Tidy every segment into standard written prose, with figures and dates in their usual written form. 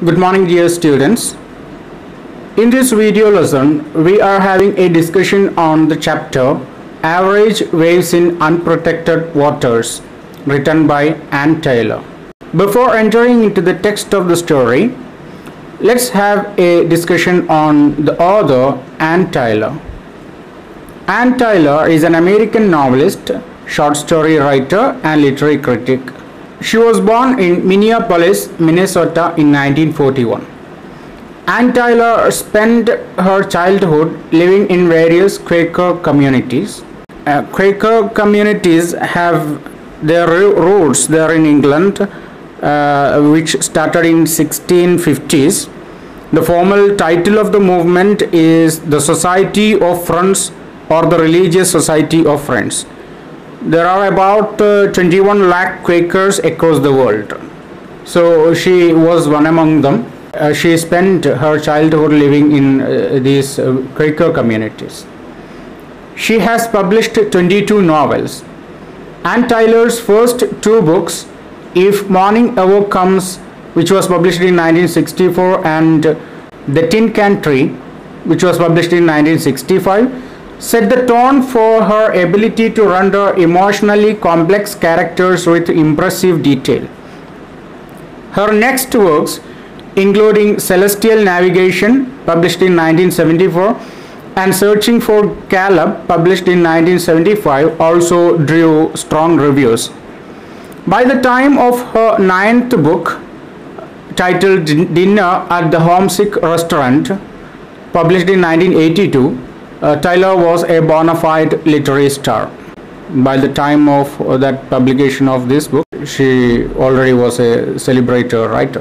Good morning, dear students. In this video lesson, we are having a discussion on the chapter Average Waves in Unprotected Waters, written by Anne Tylor. Before entering into the text of the story, let's have a discussion on the author Anne Tylor. Anne Tylor is an American novelist, short story writer, and literary critic. She was born in Minneapolis, Minnesota in 1941. Anne Tylor spent her childhood living in various Quaker communities. Quaker communities have their roots there in England, which started in 1650s. The formal title of the movement is the Society of Friends or the Religious Society of Friends. There are about 21 lakh Quakers across the world. So she was one among them. She spent her childhood living in these Quaker communities. She has published 22 novels. Anne Tylor's first two books, If Morning Ever Comes, which was published in 1964, and The Tin Can Tree, which was published in 1965, set the tone for her ability to render emotionally complex characters with impressive detail. Her next works, including Celestial Navigation, published in 1974, and Searching for Caleb, published in 1975, also drew strong reviews. By the time of her ninth book, titled Dinner at the Homesick Restaurant, published in 1982, Tylor was a bona fide literary star. By the time of that publication of this book, she already was a celebrated writer.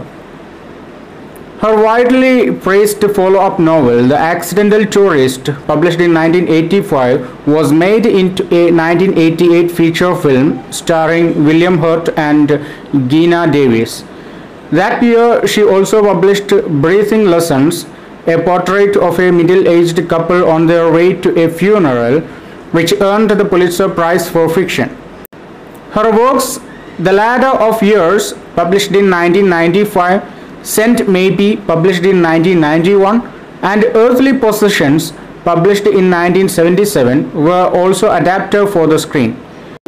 Her widely praised follow-up novel, The Accidental Tourist, published in 1985, was made into a 1988 feature film starring William Hurt and Geena Davis. That year, she also published Breathing Lessons, a portrait of a middle-aged couple on their way to a funeral, which earned the Pulitzer Prize for fiction. Her works, The Ladder of Years, published in 1995, Scent Maybe, published in 1991, and Earthly Possessions, published in 1977, were also adapted for the screen.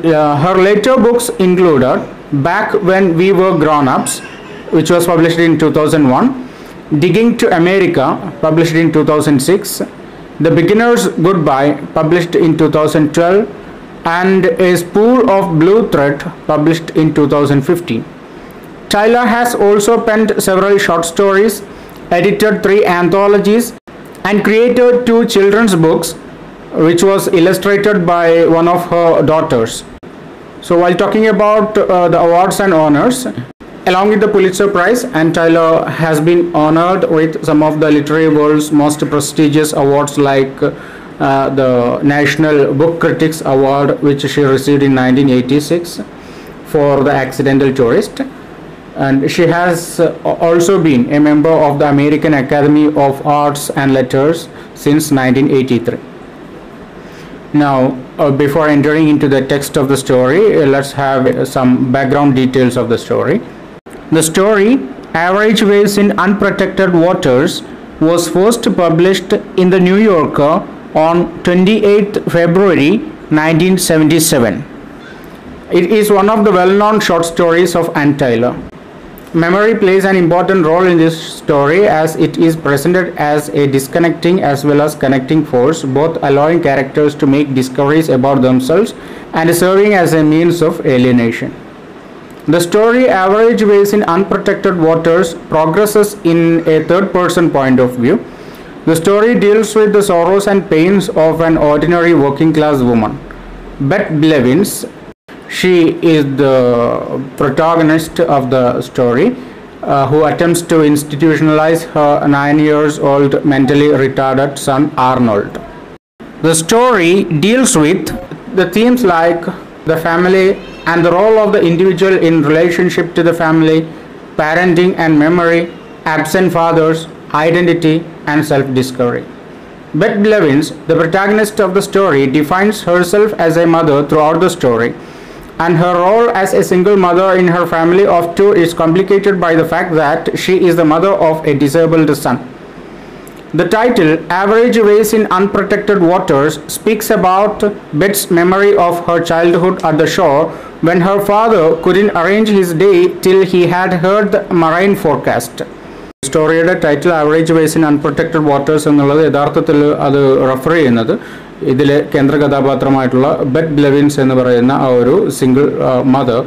Her later books included Back When We Were Grown-Ups, which was published in 2001, Digging to America, published in 2006, The Beginner's Goodbye, published in 2012, and A Spool of Blue Thread, published in 2015. Tylor has also penned several short stories, edited 3 anthologies, and created 2 children's books, which was illustrated by one of her daughters. So while talking about the awards and honors, along with the Pulitzer Prize, Anne Tylor has been honored with some of the literary world's most prestigious awards, like the National Book Critics Award, which she received in 1986 for The Accidental Tourist. And she has also been a member of the American Academy of Arts and Letters since 1983. Now, before entering into the text of the story, let's have some background details of the story. The story, Average Waves in Unprotected Waters, was first published in the New Yorker on 28th February 1977. It is one of the well-known short stories of Anne Tylor. Memory plays an important role in this story, as it is presented as a disconnecting as well as connecting force, both allowing characters to make discoveries about themselves and serving as a means of alienation. The story Average Waves in Unprotected Waters progresses in a third-person point of view. The story deals with the sorrows and pains of an ordinary working-class woman, Beth Blevins. She is the protagonist of the story, who attempts to institutionalize her 9-year-old mentally retarded son Arnold. The story deals with the themes like the family and the role of the individual in relationship to the family, parenting and memory, absent fathers, identity, and self-discovery. Beth Blevins, the protagonist of the story, defines herself as a mother throughout the story. and her role as a single mother in her family of two is complicated by the fact that she is the mother of a disabled son. The title, Average Ways in Unprotected Waters, speaks about Bet's memory of her childhood at the shore when her father couldn't arrange his day till he had heard the marine forecast. സ്റ്റോറിയുടെ title average waves in unprotected waters എന്നുള്ളത് യഥാർത്ഥത്തിൽ അത് refer ചെയ്യുന്നത് ഇതിലെ കേന്ദ്ര കഥാപാത്രമായിട്ടുള്ള bet ബ്ലെവിൻസ് എന്ന് പറയുന്ന ആ ഒരു സിംഗിൾ മദർ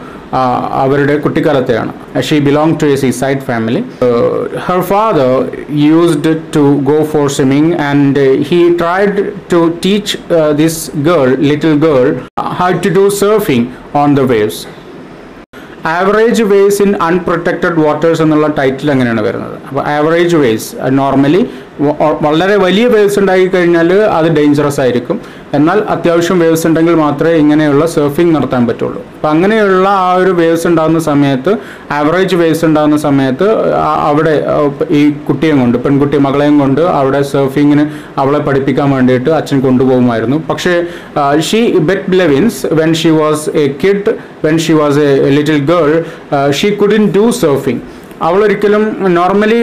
അവരുടെ കുട്ടിക്കാലത്തെയാണ്. She belong to a seaside family. Her father used to go for swimming and he tried to teach this little girl how to do surfing on the waves. Average waves in unprotected waters എന്നുള്ള title അങ്ങനെയാണ് വരുന്നത്. അപ്പോൾ average vase normally വളരെ വലിയ waves ഉണ്ടായി കഴിഞ്ഞാൽ അത് dangerous ആയിരിക്കും. എന്നാൽ അത്യാവശ്യം വേവ്സ് ഉണ്ടെങ്കിൽ മാത്രമേ ഇങ്ങനെയുള്ള സർഫിംഗ് നടത്താൻ പറ്റുള്ളൂ. അപ്പം അങ്ങനെയുള്ള ആ ഒരു വേവ്സ് ഉണ്ടാകുന്ന സമയത്ത്, ആവറേജ് വേവ്സ് ഉണ്ടാകുന്ന സമയത്ത് അവിടെ ഈ കുട്ടിയും കൊണ്ട്, പെൺകുട്ടി മകളെയും കൊണ്ട് അവിടെ സർഫിങ്ങിന് അവളെ പഠിപ്പിക്കാൻ വേണ്ടിയിട്ട് അച്ഛൻ കൊണ്ടുപോകുമായിരുന്നു. പക്ഷേ Bet Blevins when she was a kid, when she was a little girl, she couldn't do surfing. അവളൊരിക്കലും നോർമലി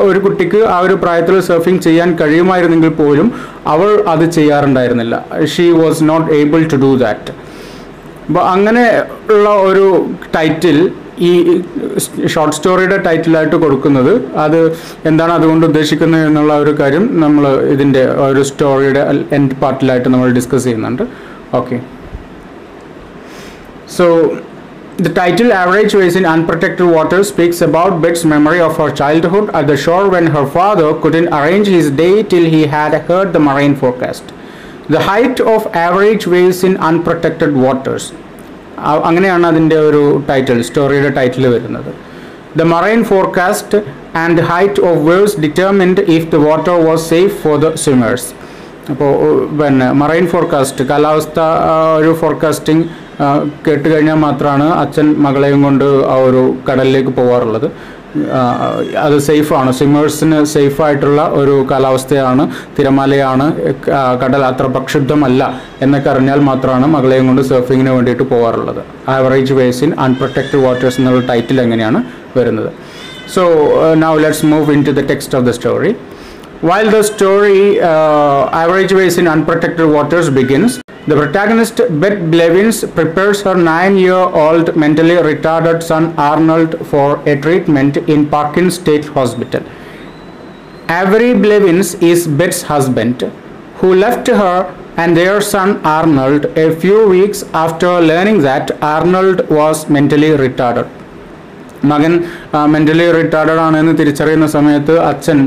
ഒരു കുട്ടിക്ക് ആ ഒരു പ്രായത്തിൽ സർഫിംഗ് ചെയ്യാൻ കഴിയുമായിരുന്നെങ്കിൽ പോലും അവൾ അത് ചെയ്യാറുണ്ടായിരുന്നില്ല. She was not able to do that. അപ്പോൾ അങ്ങനെ ഉള്ള ഒരു ടൈറ്റിൽ ഈ ഷോർട്ട് സ്റ്റോറിയുടെ ടൈറ്റിലായിട്ട് കൊടുക്കുന്നത്, അത് എന്താണ് അതുകൊണ്ട് ഉദ്ദേശിക്കുന്നത് എന്നുള്ള ഒരു കാര്യം നമ്മൾ ഇതിൻ്റെ ഒരു സ്റ്റോറിയുടെ എൻഡ് പാർട്ടിലായിട്ട് നമ്മൾ ഡിസ്കസ് ചെയ്യുന്നുണ്ട്. Okay, so the title Average Ways in Unprotected Waters speaks about Bet's memory of her childhood at the shore when her father couldn't arrange his day till he had heard the marine forecast. The height of average waves in unprotected waters. അങ്ങനെയാണ് അതിൻ്റെ ഒരു title, സ്റ്റോറിയുടെ title വരുന്നത്. The marine forecast and the height of waves determined if the water was safe for the swimmers. അപ്പോൾ പിന്നെ marine forecast, കാലാവസ്ഥ ഒരു forecasting കേട്ട് കഴിഞ്ഞാൽ മാത്രമാണ് അച്ഛൻ മകളെയും കൊണ്ട് ആ ഒരു കടലിലേക്ക് പോകാറുള്ളത്. അത് സേഫാണ്, സ്വിമ്മേഴ്സിന് സേഫായിട്ടുള്ള ഒരു കാലാവസ്ഥയാണ്, തിരമാലയാണ്, കടൽ അത്ര പ്രക്ഷുബ്ധമല്ല എന്നൊക്കെ അറിഞ്ഞാൽ മാത്രമാണ് മകളെയും കൊണ്ട് സർഫിങ്ങിന് വേണ്ടിയിട്ട് പോകാറുള്ളത്. Average waves in unprotected waters എന്നുള്ള ടൈറ്റിൽ എങ്ങനെയാണ് വരുന്നത്. So now let's move into the text of the story. While the story Average Ways in Unprotected Waters begins, the protagonist Bet Blevins prepares her 9-year-old mentally retarded son Arnold for a treatment in Puckett State Hospital. Avery Blevins is Bet's husband, who left her and their son Arnold a few weeks after learning that Arnold was mentally retarded. മകൻ mentally retarded ആണെന്ന് തിരിച്ചറിയുന്ന സമയത്ത് അച്ഛൻ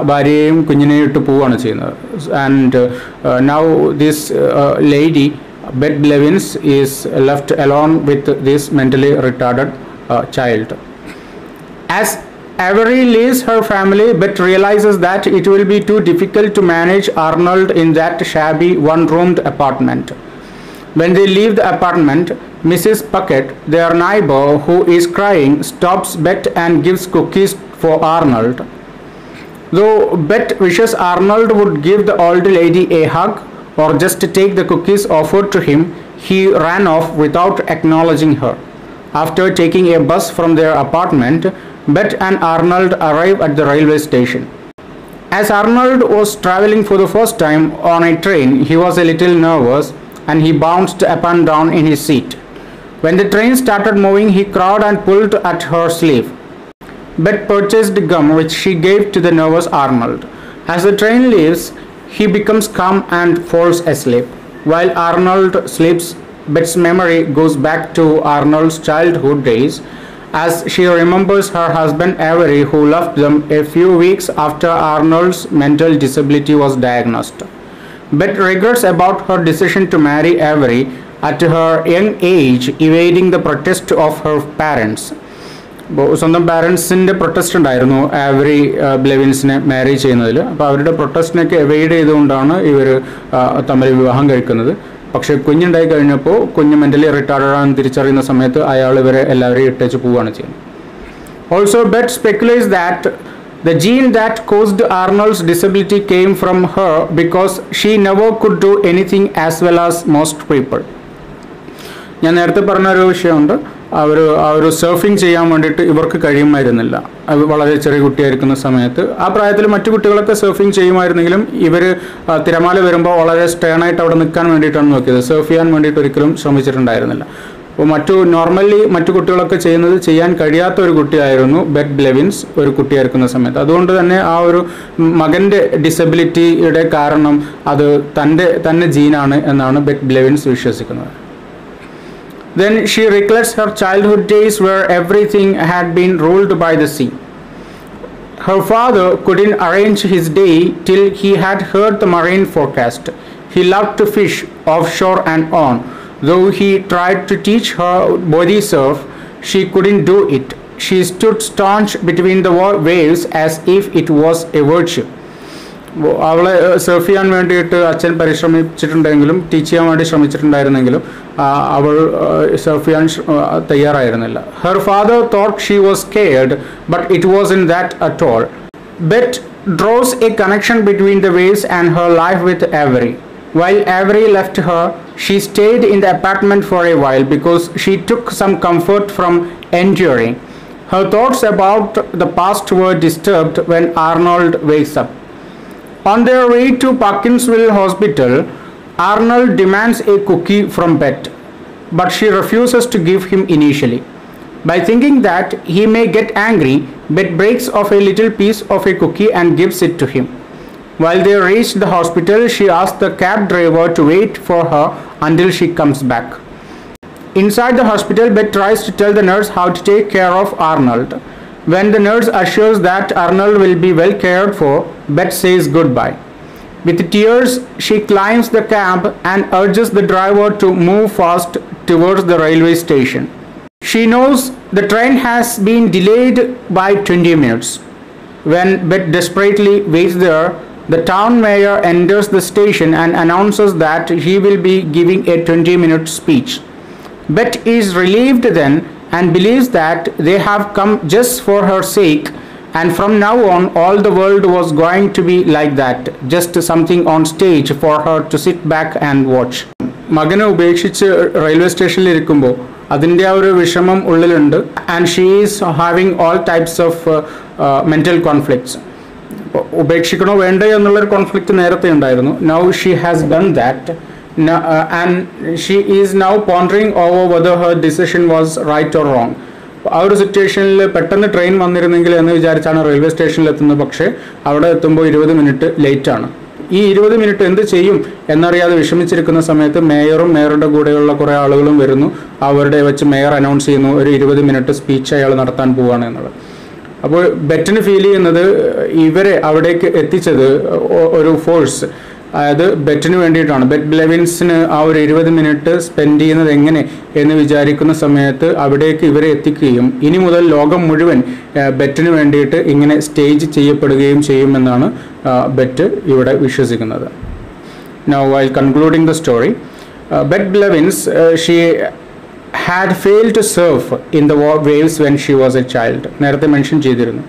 ഭാര്യയെയും കുഞ്ഞിനെയും ഇട്ട് പോവുകയാണ് ചെയ്യുന്നത്. And now this lady Bet Blevins is left alone with this mentally retarded child. As Avery leaves her family, Bet realizes that it will be too difficult to manage Arnold in that shabby one-roomed apartment. When they leave the apartment, Mrs. Puckett, their neighbor who is crying, stops Bet and gives cookies for Arnold. Though Bet wishes Arnold would give the old lady a hug or just take the cookies offered to him, he ran off without acknowledging her. After taking a bus from their apartment, Bet and Arnold arrive at the railway station. As Arnold was traveling for the first time on a train, he was a little nervous and he bounced up and down in his seat. When the train started moving, he cried and pulled at her sleeve. Bet purchased gum which she gave to the nervous Arnold. As the train leaves, he becomes calm and falls asleep. While Arnold sleeps, Bet's memory goes back to Arnold's childhood days as she remembers her husband Avery, who left them a few weeks after Arnold's mental disability was diagnosed. Bet regrets about her decision to marry Avery at her young age, evading the protest of her parents. സ്വന്തം പാരൻസിൻ്റെ protest ഉണ്ടായിരുന്നു ആവറി ബ്ലെവിൻസിനെ മാരി ചെയ്യുന്നതിൽ. അപ്പോൾ അവരുടെ പ്രൊട്ടസ്റ്റിനൊക്കെ എവൈഡ് ചെയ്തുകൊണ്ടാണ് ഇവർ തമ്മിൽ വിവാഹം കഴിക്കുന്നത്. പക്ഷേ കുഞ്ഞുണ്ടായി കഴിഞ്ഞപ്പോൾ കുഞ്ഞ് മെൻ്റലി റിട്ടാർഡാണെന്ന് തിരിച്ചറിയുന്ന സമയത്ത് അയാൾ ഇവരെ എല്ലാവരെയും ഇട്ടേച്ച് പോവുകയാണ് ചെയ്യുന്നത്. Also Bet speculates that the gene that caused Arnold's disability came from her because she never could do anything as well as most people. ഞാൻ നേരത്തെ പറഞ്ഞൊരു വിഷയമുണ്ട്, ആ ഒരു സർഫിങ് ചെയ്യാൻ വേണ്ടിയിട്ട് ഇവർക്ക് കഴിയുമായിരുന്നില്ല. വളരെ ചെറിയ കുട്ടിയായിരിക്കുന്ന സമയത്ത്. ആ പ്രായത്തിൽ മറ്റു കുട്ടികളൊക്കെ സർഫിങ് ചെയ്യുമായിരുന്നെങ്കിലും ഇവർ തിരമാല വരുമ്പോൾ വളരെ സ്റ്റേണായിട്ട് അവിടെ നിൽക്കാൻ വേണ്ടിയിട്ടാണ് നോക്കിയത്. സർഫ് ചെയ്യാൻ വേണ്ടിയിട്ട് ഒരിക്കലും ശ്രമിച്ചിട്ടുണ്ടായിരുന്നില്ല. അപ്പോൾ മറ്റു കുട്ടികളൊക്കെ ചെയ്യാൻ കഴിയാത്ത ഒരു കുട്ടിയായിരുന്നു ബെറ്റ് ബ്ലെവിൻസ് ഒരു കുട്ടിയായിരിക്കുന്ന സമയത്ത്. അതുകൊണ്ട് തന്നെ ആ ഒരു മകൻ്റെ ഡിസബിലിറ്റിയുടെ കാരണം അത് തന്നെ ജീനാണ് എന്നാണ് ബെറ്റ് ബ്ലെവിൻസ് വിശ്വസിക്കുന്നത്. Then she recollects her childhood days where everything had been ruled by the sea. Her father couldn't arrange his day till he had heard the marine forecast. He loved to fish offshore and on. Though he tried to teach her body surf, she couldn't do it. She stood staunch between the waves as if it was a virtue. അവളെ surf ചെയ്യാൻ വേണ്ടിയിട്ട് അച്ഛൻ പരിശ്രമിച്ചിട്ടുണ്ടെങ്കിലും teach ചെയ്യാൻ വേണ്ടി ശ്രമിച്ചിട്ടുണ്ടായിരുന്നെങ്കിലും അവൾ surf ചെയ്യാൻ തയ്യാറായിരുന്നില്ല. Her father thought she was scared, but it wasn't that at all. Bet draws a connection between the waves and her life with Avery. While Avery left her, she stayed in the apartment for a while because she took some comfort from enduring. Her thoughts about the past were disturbed when Arnold wakes up. On their way to Puckett Hospital, Arnold demands a cookie from Bet, but she refuses to give him initially. By thinking that he may get angry, Bet breaks off a little piece of a cookie and gives it to him. While they reach the hospital, she asks the cab driver to wait for her until she comes back. Inside the hospital, Bet tries to tell the nurse how to take care of Arnold. When the nurse assures that Arnold will be well cared for, Bet says goodbye. With tears, she climbs the cab and urges the driver to move fast towards the railway station. She knows the train has been delayed by 20 minutes. When Bet desperately waits there, the town mayor enters the station and announces that he will be giving a 20-minute speech. Bet is relieved then and believes that they have come just for her sake, and from now on all the world was going to be like that, just something on stage for her to sit back and watch. മകനെ ഉപേക്ഷിച്ച് railway സ്റ്റേഷനിൽ ഇരിക്കുമ്പോൾ അതിൻ്റെ ആ ഒരു വിഷമം ഉള്ളിലുണ്ട്. And she is having all types of mental conflicts. ഉപേക്ഷിക്കണോ വേണ്ടോ എന്നുള്ളൊരു കോൺഫ്ലിക്റ്റ് നേരത്തെ ഉണ്ടായിരുന്നു. Now she has done that. And she is now pondering over whether her decision was right or wrong. ആ ഒരു സിറ്റുവേഷനിൽ പെട്ടെന്ന് ട്രെയിൻ വന്നിരുന്നെങ്കിൽ എന്ന് വിചാരിച്ചാണ് റെയിൽവേ സ്റ്റേഷനിൽ എത്തുന്നത്. പക്ഷേ അവിടെ എത്തുമ്പോൾ 20 മിനിറ്റ് ലേറ്റാണ്. ഈ 20 മിനിറ്റ് എന്ത് ചെയ്യും എന്നറിയാതെ വിഷമിച്ചിരിക്കുന്ന സമയത്ത് മേയറുടെ കൂടെയുള്ള കുറേ ആളുകളും വരുന്നു. അവരുടെ വെച്ച് മേയർ അനൗൺസ് ചെയ്യുന്നു ഒരു 20 മിനിറ്റ് സ്പീച്ച് അയാൾ നടത്താൻ പോവുകയാണ് എന്നുള്ളത്. അപ്പോൾ ബെറ്റിന് ഫീൽ ചെയ്യുന്നത് ഇവരെ അവിടേക്ക് എത്തിച്ചത് ഒരു ഫോഴ്സ്, അതായത് ബെറ്റിന് വേണ്ടിയിട്ടാണ്. ബെറ്റ് ബ്ലെവിൻസിന് ആ ഒരു 20 മിനിറ്റ് സ്പെൻഡ് ചെയ്യുന്നത് എങ്ങനെ എന്ന് വിചാരിക്കുന്ന സമയത്ത് അവിടേക്ക് ഇവരെ എത്തിക്കുകയും ഇനി മുതൽ ലോകം മുഴുവൻ ബെറ്റിന് വേണ്ടിയിട്ട് ഇങ്ങനെ സ്റ്റേജ് ചെയ്യപ്പെടുകയും ചെയ്യുമെന്നാണ് ബെറ്റ് ഇവിടെ വിശ്വസിക്കുന്നത്. Now, while concluding the story, Bette Blevins, she had failed to surf in the waves when she was a child. നേരത്തെ മെൻഷൻ ചെയ്തിരുന്നു.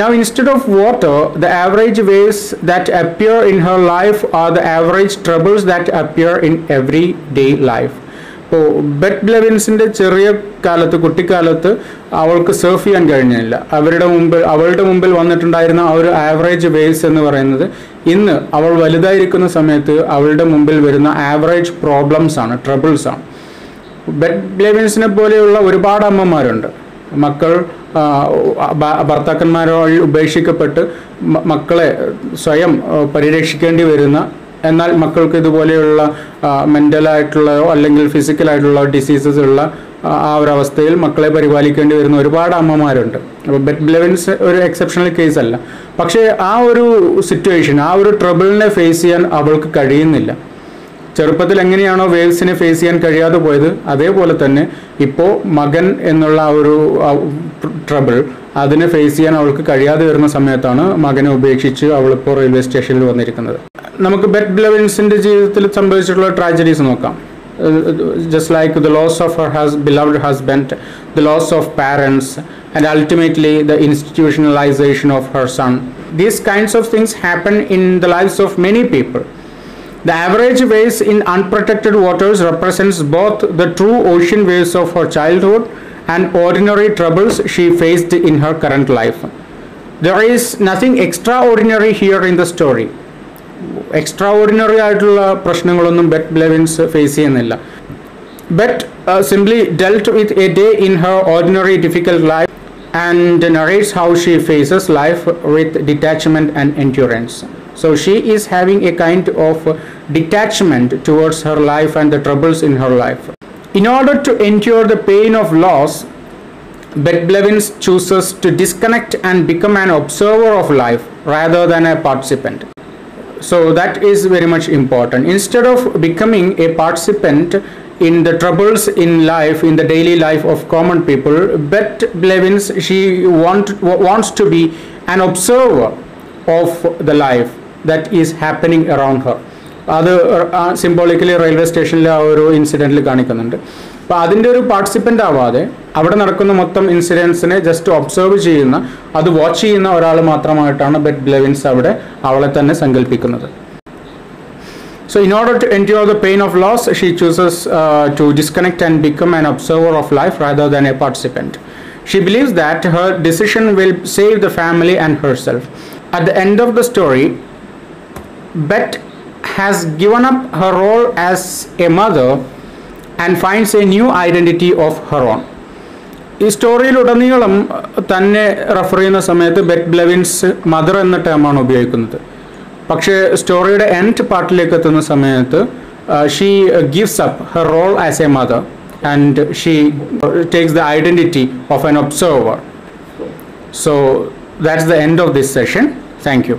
Now, instead of water, the average waves that appear in her life are the average troubles that appear in everyday life. ഇപ്പോൾ bet ബ്ലെവിൻസിൻ്റെ ചെറിയ കാലത്ത്, കുട്ടിക്കാലത്ത് അവൾക്ക് surf ചെയ്യാൻ കഴിഞ്ഞില്ല. അവളുടെ മുമ്പിൽ വന്നിട്ടുണ്ടായിരുന്ന ആ ഒരു ആവറേജ് വേവ്സ് എന്ന് പറയുന്നത് ഇന്ന് അവൾ വലുതായിരിക്കുന്ന സമയത്ത് അവളുടെ മുമ്പിൽ വരുന്ന ആവറേജ് പ്രോബ്ലംസ് ആണ്, ട്രബിൾസ് ആണ്. ബെറ്റ് ബ്ലെവിൻസിനെ പോലെയുള്ള ഒരുപാട് അമ്മമാരുണ്ട്. മക്കൾ ഭർത്താക്കന്മാരാൽ ഉപേക്ഷിക്കപ്പെട്ട് മക്കളെ സ്വയം പരിരക്ഷിക്കേണ്ടി വരുന്ന, എന്നാൽ മക്കൾക്ക് ഇതുപോലെയുള്ള മെൻ്റലായിട്ടുള്ളയോ അല്ലെങ്കിൽ ഫിസിക്കലായിട്ടുള്ള ഡിസീസസ് ഉള്ള ആ ഒരു അവസ്ഥയിൽ മക്കളെ പരിപാലിക്കേണ്ടി വരുന്ന ഒരുപാട് അമ്മമാരുണ്ട്. അപ്പോൾ ബെറ്റ് ബ്ലെവിൻസ് ഒരു എക്സെപ്ഷണൽ കേസ് അല്ല. പക്ഷേ ആ ഒരു സിറ്റുവേഷൻ, ആ ഒരു ട്രബിളിനെ ഫേസ് ചെയ്യാൻ അവൾക്ക് കഴിയുന്നില്ല. ചെറുപ്പത്തിൽ എങ്ങനെയാണോ വേവ്സിനെ ഫേസ് ചെയ്യാൻ കഴിയാതെ പോയത്, അതേപോലെ തന്നെ ഇപ്പോൾ മകൻ എന്നുള്ള ആ ഒരു ട്രബിൾ അതിനെ ഫേസ് ചെയ്യാൻ അവൾക്ക് കഴിയാതെ വരുന്ന സമയത്താണ് മകനെ ഉപേക്ഷിച്ച് അവളിപ്പോൾ റെയിൽവേ സ്റ്റേഷനിൽ വന്നിരിക്കുന്നത്. നമുക്ക് ബെറ്റ് ബ്ലെവിൻസിൻ്റെ ജീവിതത്തിൽ സംഭവിച്ചിട്ടുള്ള ട്രാജഡീസ് നോക്കാം. Just like the loss of her beloved husband, the loss of parents, and ultimately the institutionalization of her son. These kinds of things happen in the lives of many people. The average waves in unprotected waters represents both the true ocean waves of her childhood and ordinary troubles she faced in her current life. There is nothing extraordinary here in the story. Extraordinary ആയിട്ടുള്ള പ്രശ്നങ്ങളൊന്നും bet ബ്ലെവിൻസ് face ചെയ്യുന്നില്ല. Bet simply dealt with a day in her ordinary difficult life and narrates how she faces life with detachment and endurance. So she is having a kind of detachment towards her life and the troubles in her life. In order to endure the pain of loss, Bet Blevins chooses to disconnect and become an observer of life rather than a participant. So that is very much important. Instead of becoming a participant in the troubles in life, in the daily life of common people, Bet Blevins, she wants to be an observer of the life that is happening around her. അത് symbolically railway സ്റ്റേഷനിലെ ആ ഒരു ഇൻസിഡൻറ്റിൽ കാണിക്കുന്നുണ്ട്. അപ്പോൾ അതിൻ്റെ ഒരു participant ആവാതെ അവിടെ നടക്കുന്ന മൊത്തം ഇൻസിഡൻസിനെ ജസ്റ്റ് ഒബ്സർവ് ചെയ്യുന്ന, അത് വാച്ച് ചെയ്യുന്ന ഒരാൾ മാത്രമായിട്ടാണ് ബെറ്റ് ബ്ലെവിൻസ് അവിടെ അവളെ തന്നെ സങ്കല്പിക്കുന്നത്. So in order to endure the pain of loss, she chooses to disconnect and become an observer of life rather than a participant. She believes that her decision will save the family and herself. At the end of the story, Bet has given up her role as a mother and finds a new identity of her own. ഈ സ്റ്റോറിയിലുടനീളം തന്നെ refer ചെയ്യുന്ന സമയത്ത് bet ബ്ലെവിൻസ് mother എന്ന ടേമാണ് ഉപയോഗിക്കുന്നത്. പക്ഷേ സ്റ്റോറിയുടെ end പാർട്ടിലേക്ക് എത്തുന്ന സമയത്ത് she gives up her role as a mother and she takes the identity of an observer. So that's the end of this session. Thank U.